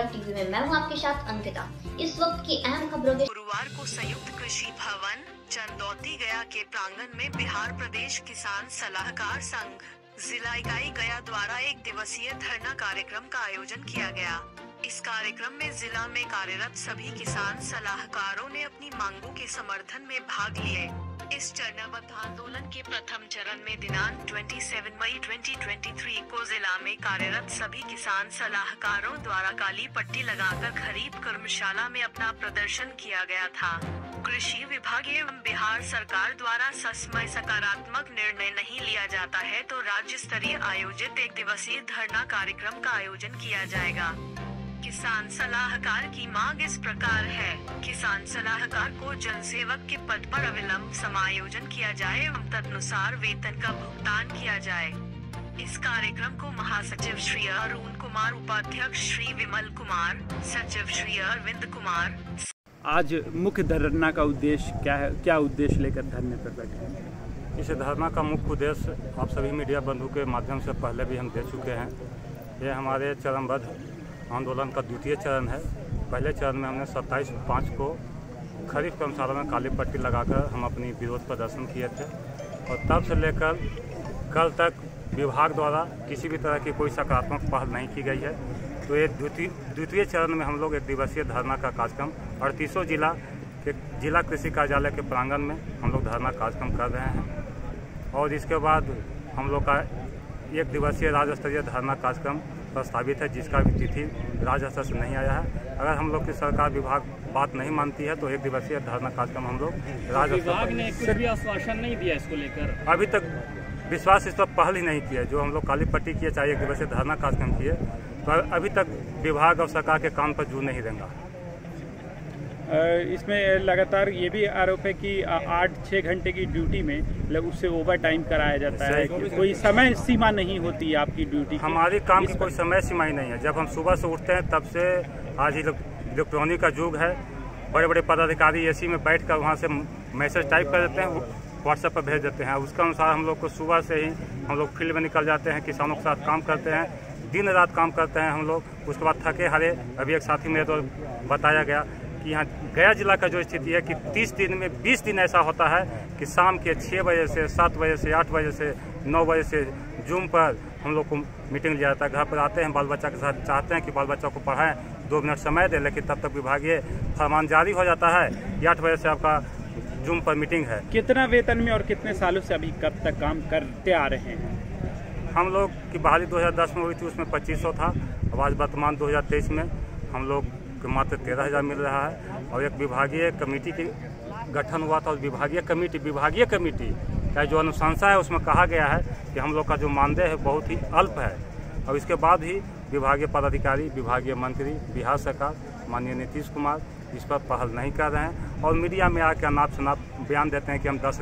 खबर टीवी में मैं हूं आपके साथ अंकिता। इस वक्त की अहम खबरों के गुरुवार को संयुक्त कृषि भवन चंदौती गया के प्रांगण में बिहार प्रदेश किसान सलाहकार संघ जिला इकाई गया द्वारा एक दिवसीय धरना कार्यक्रम का आयोजन किया गया। इस कार्यक्रम में जिला में कार्यरत सभी किसान सलाहकारों ने अपनी मांगों के समर्थन में भाग लिए। इस चरणबद्ध आंदोलन के प्रथम चरण में दिनांक 27 मई 2023 को जिला में कार्यरत सभी किसान सलाहकारों द्वारा काली पट्टी लगाकर खरीफ कर्मशाला में अपना प्रदर्शन किया गया था। कृषि विभाग एवं बिहार सरकार द्वारा ससमय सकारात्मक निर्णय नहीं लिया जाता है तो राज्य स्तरीय आयोजित एक दिवसीय धरना कार्यक्रम का आयोजन किया जाएगा। किसान सलाहकार की मांग इस प्रकार है। किसान सलाहकार को जनसेवक के पद पर अविलंब समायोजन किया जाए एवं तदनुसार वेतन का भुगतान किया जाए। इस कार्यक्रम को महासचिव श्री अरुण कुमार, उपाध्यक्ष श्री विमल कुमार, सचिव श्री अरविंद कुमार। आज मुख्य धरना का उद्देश्य क्या है? क्या उद्देश्य लेकर धरने पर बैठे हैं? इस धरना का मुख्य उद्देश्य आप सभी मीडिया बंधु के माध्यम से पहले भी हम दे चुके हैं। ये हमारे चरणबद्ध आंदोलन का द्वितीय चरण है। पहले चरण में हमने 27/5 को खरीफ कर्मशाला में काली पट्टी लगाकर हम अपनी विरोध प्रदर्शन किए थे और तब से लेकर कल तक विभाग द्वारा किसी भी तरह की कोई सकारात्मक पहल नहीं की गई है। तो ये द्वितीय चरण में हम लोग एक दिवसीय धरना का कार्यक्रम 38 जिला कृषि कार्यालय के प्रांगण में हम लोग धरना कार्यक्रम कर रहे हैं और इसके बाद हम लोग का एक दिवसीय राज्य स्तरीय धरना कार्यक्रम प्रस्तावित है, जिसका भी तिथि राज्य स्तर से नहीं आया है। अगर हम लोग की सरकार विभाग बात नहीं मानती है तो एक दिवसीय धरना कार्यक्रम हम लोग राज्य विभाग ने कुछ भी आश्वासन नहीं दिया इसको लेकर। अभी तक विश्वास इस पर पहल ही नहीं किया। जो हम लोग काली पट्टी किए, चाहे एक दिवसीय धरना कार्यक्रम किए, तो अभी तक विभाग और सरकार के कान पर जू नहीं देंगे। इसमें लगातार ये भी आरोप है कि 8-6 घंटे की ड्यूटी में उससे ओवर टाइम कराया जाता है। कोई समय सीमा नहीं होती है आपकी ड्यूटी? हमारी काम की कोई समय सीमा ही नहीं है। जब हम सुबह से उठते हैं तब से आज इलेक्ट्रॉनिक का युग है। बड़े बड़े पदाधिकारी एसी में बैठकर वहाँ से मैसेज टाइप कर देते हैं, व्हाट्सएप पर भेज देते हैं। उसके अनुसार हम लोग को सुबह से ही हम लोग फील्ड में निकल जाते हैं, किसानों के साथ काम करते हैं, दिन रात काम करते हैं हम लोग। उसके बाद थके हारे अभी एक साथी मेरे तो बताया गया कि यहाँ गया जिला का जो स्थिति है कि 30 दिन में 20 दिन ऐसा होता है कि शाम के 6 बजे से 7 बजे से 8 बजे से 9 बजे से जूम पर हम लोग को मीटिंग लिया जाता है। घर पर आते हैं, बाल बच्चा के साथ चाहते हैं कि बाल बच्चा को पढ़ाएं, 2 मिनट समय दें, लेकिन तब तक विभागीय फरमान जारी हो जाता है कि 8 बजे से आपका जूम पर मीटिंग है। कितना वेतन में और कितने सालों से अभी कब तक काम करते आ रहे हैं? हम लोग की बहाली 2010 में हुई थी, उसमें 2500 था। अब आज वर्तमान 2023 में हम लोग मात्र 13,000 मिल रहा है। और एक विभागीय कमेटी की गठन हुआ था और विभागीय कमेटी का जो अनुशंसा है उसमें कहा गया है कि हम लोग का जो मानदेय है बहुत ही अल्प है। और इसके बाद भी विभागीय पदाधिकारी, विभागीय मंत्री, बिहार सरकार माननीय नीतीश कुमार इस पर पहल नहीं कर रहे हैं और मीडिया में आकर अनाप शनाप बयान देते हैं कि हम 10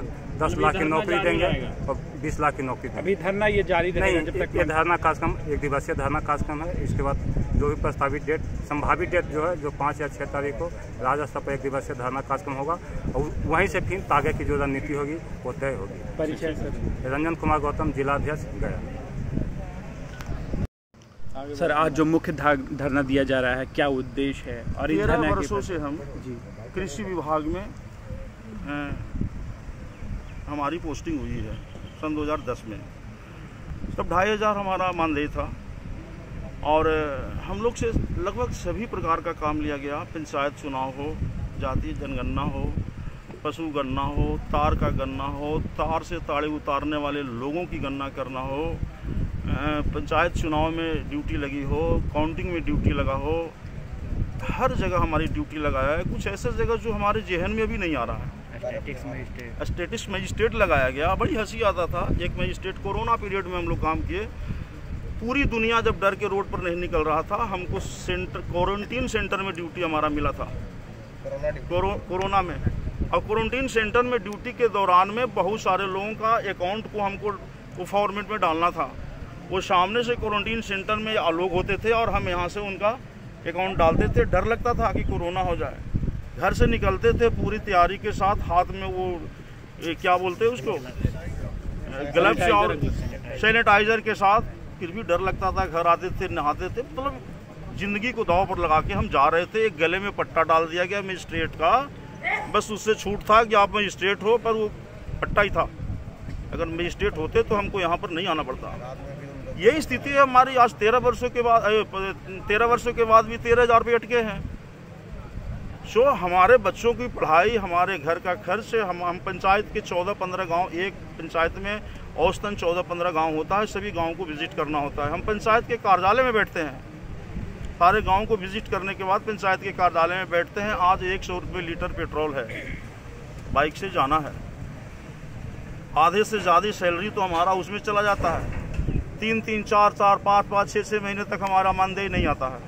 लाख की नौकरी देंगे और 20 लाख की नौकरी देंगे। अभी धरना ये जारी रहेगा जब तक? ये धरना कार्यक्रम एक दिवसीय धरना कार्यक्रम है। इसके बाद जो भी प्रस्तावित डेट, संभावित डेट जो है, जो 5 या 6 तारीख को राज्य स्तर पर एक दिवसीय धरना कार्यक्रम होगा और वहीं से फिर आगे की जो रणनीति होगी वो तय होगी। परिचय सर? रंजन कुमार गौतम, जिला अध्यक्ष गया। सर, आज जो मुख्य धरना दिया जा रहा है क्या उद्देश्य है? और 13 वर्षों से हम कृषि विभाग में हमारी पोस्टिंग हुई है सन 2010 में। तब 2,500 हमारा मानदेय था और हम लोग से लगभग सभी प्रकार का काम लिया गया। पंचायत चुनाव हो, जातीय जनगणना हो, पशु गणना हो, तार का गणना हो, तार से ताड़े उतारने वाले लोगों की गणना करना हो, पंचायत चुनाव में ड्यूटी लगी हो, काउंटिंग में ड्यूटी लगा हो, हर जगह हमारी ड्यूटी लगाया है। कुछ ऐसे जगह जो हमारे जेहन में भी नहीं आ रहा है। स्टैटिस्टिक्स मजिस्ट्रेट लगाया गया। बड़ी हंसी आता था। एक मजिस्ट्रेट कोरोना पीरियड में हम लोग काम किए। पूरी दुनिया जब डर के रोड पर नहीं निकल रहा था, हमको क्वारंटीन सेंटर में ड्यूटी हमारा मिला था कोरोना में। और क्वारंटीन सेंटर में ड्यूटी के दौरान में बहुत सारे लोगों का अकाउंट को हमको फॉर्मेट में डालना था। वो सामने से क्वारंटीन सेंटर में लोग होते थे और हम यहाँ से उनका अकाउंट डालते थे। डर लगता था कि कोरोना हो जाए। घर से निकलते थे पूरी तैयारी के साथ, हाथ में वो क्या बोलते हैं उसको, ग्लव्स और सैनिटाइजर के साथ, फिर भी डर लगता था। घर आते थे, नहाते थे, मतलब जिंदगी को दांव पर लगा के हम जा रहे थे। एक गले में पट्टा डाल दिया गया मजिस्ट्रेट का, बस उससे छूट था कि आप मजिस्ट्रेट हो, पर वो पट्टा ही था। अगर मजिस्ट्रेट होते तो हमको यहाँ पर नहीं आना पड़ता। यही स्थिति है हमारी आज 13 वर्षों के बाद भी 13,000 रुपये अटके हैं। सो हमारे बच्चों की पढ़ाई, हमारे घर का खर्च, हम पंचायत के 14-15 गांव, एक पंचायत में औसतन 14-15 गांव होता है, सभी गांव को विजिट करना होता है। हम पंचायत के कार्यालय में बैठते हैं, सारे गांव को विजिट करने के बाद पंचायत के कार्यालय में बैठते हैं। आज 100 रुपये लीटर पेट्रोल है, बाइक से जाना है, आधे से ज़्यादा सैलरी तो हमारा उसमें चला जाता है। 3-3, 4-4, 5-5, 6-6 महीने तक हमारा मानदेय नहीं आता है,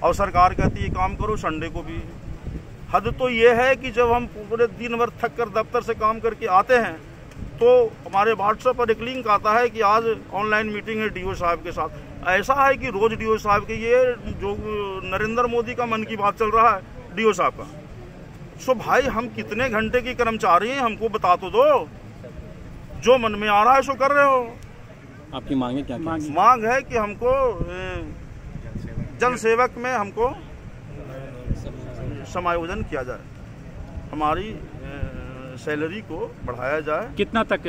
और सरकार कहती है काम करो संडे को भी। हद तो ये है कि जब हम पूरे दिन भर थक कर दफ्तर से काम करके आते हैं तो हमारे व्हाट्सएप पर एक लिंक आता है कि आज ऑनलाइन मीटिंग है डीओ साहब के साथ। ऐसा है कि रोज डीओ साहब के, ये जो नरेंद्र मोदी का मन की बात चल रहा है डीओ साहब का। सो भाई हम कितने घंटे की कर्मचारी हैं, हमको बता तो दो, जो मन में आ रहा है सो कर रहे हो। आपकी मांगे क्या? मांग है कि हमको जन सेवक में हमको समायोजन किया जाए, हमारी सैलरी को बढ़ाया जाए। कितना तक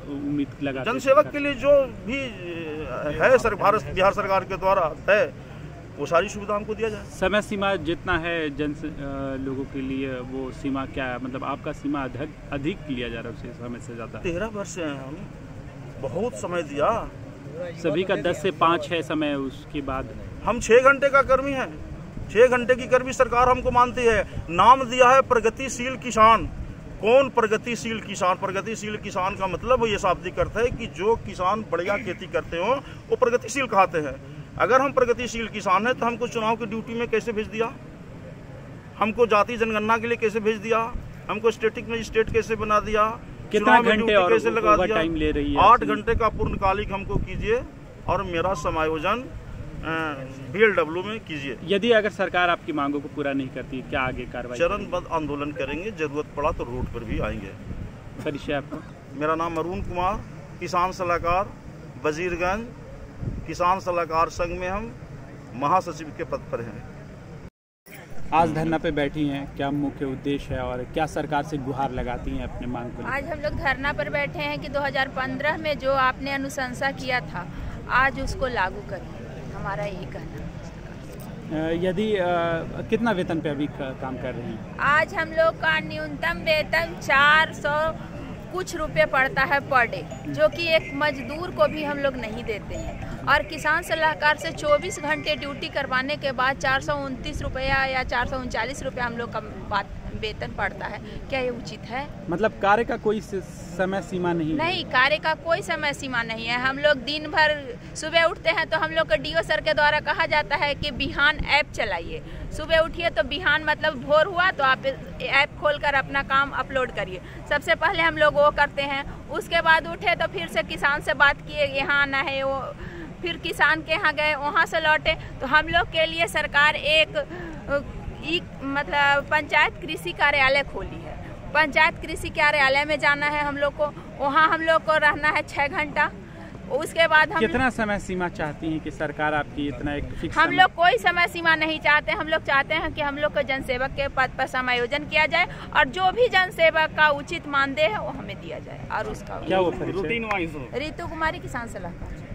उम्मीद लगा? जन सेवक के लिए जो भी है बिहार सरकार के द्वारा तय, वो सारी सुविधा हमको दिया जाए। समय सीमा जितना है लोगों के लिए, वो सीमा क्या है? मतलब आपका सीमा अधिक लिया जा रहा है उससे समय से ज़्यादा। 13 वर्ष हैं हम, बहुत समय दिया। सभी का 10 से 5 है समय, उसके बाद हम 6 घंटे का कर्मी हैं। 6 घंटे की कर्मी सरकार हमको मानती है। नाम दिया है प्रगतिशील किसान। कौन प्रगतिशील किसान? प्रगतिशील किसान का मतलब ये शाब्दिक अर्थ है कि जो किसान बढ़िया खेती करते हो वो प्रगतिशील कहते हैं। अगर हम प्रगतिशील किसान हैं तो हमको चुनाव की ड्यूटी में कैसे भेज दिया, हमको जाति जनगणना के लिए कैसे भेज दिया, हमको स्टेटिक मजिस्ट्रेट कैसे बना दिया, कितना घंटे और कैसे लगा दिया? टाइम ले रही है? 8 घंटे का पूर्णकालिक हमको कीजिए और मेरा समायोजन BLW में कीजिए। यदि अगर सरकार आपकी मांगों को पूरा नहीं करती, क्या आगे कार्रवाई? चरणबद्ध आंदोलन करेंगे, जरूरत पड़ा तो रोड पर भी आएंगे। परिचय आपका? मेरा नाम अरुण कुमार, किसान सलाहकार वजीरगंज, किसान सलाहकार संघ में हम महासचिव के पद पर हैं। आज धरना पे बैठी हैं, क्या मुख्य उद्देश्य है और क्या सरकार से गुहार लगाती हैं अपने मांग को? आज हम लोग धरना पर बैठे हैं कि 2015 में जो आपने अनुशंसा किया था, आज उसको लागू करिए, हमारा यही कहना है। यदि कितना वेतन पे अभी काम कर रही हैं? आज हम लोग का न्यूनतम वेतन 400 कुछ रुपए पड़ता है पर डे, जो कि एक मजदूर को भी हम लोग नहीं देते हैं। और किसान सलाहकार से 24 घंटे ड्यूटी करवाने के बाद 429 रुपया या 439 रुपया हम लोग का वेतन पड़ता है। क्या ये उचित है? मतलब कार्य का कोई समय सीमा नहीं? नहीं, कार्य का कोई समय सीमा नहीं है। हम लोग दिन भर सुबह उठते हैं तो हम लोग को डीओ सर के द्वारा कहा जाता है कि बिहान ऐप चलाइए। सुबह उठिए तो बिहान मतलब भोर हुआ तो आप ऐप खोलकर अपना काम अपलोड करिए। सबसे पहले हम लोग वो करते हैं। उसके बाद उठे तो फिर से किसान से बात किए, यहाँ आना है, वो फिर किसान के यहाँ गए, वहाँ से लौटे। तो हम लोग के लिए सरकार एक मतलब पंचायत कृषि कार्यालय खोली है। पंचायत कृषि कार्यालय में जाना है हम लोग को, वहाँ हम लोग को रहना है 6 घंटा। उसके बाद हम कितना समय सीमा चाहती हैं कि सरकार आपकी इतना एक फिक्स? हम लोग कोई समय सीमा नहीं चाहते। हम लोग चाहते हैं कि हम लोग को जनसेवक के पद पर समायोजन किया जाए और जो भी जनसेवक का उचित मानदेय है वो हमें दिया जाए। और उसका क्या वो ऋतु कुमारी, किसान सलाहकार।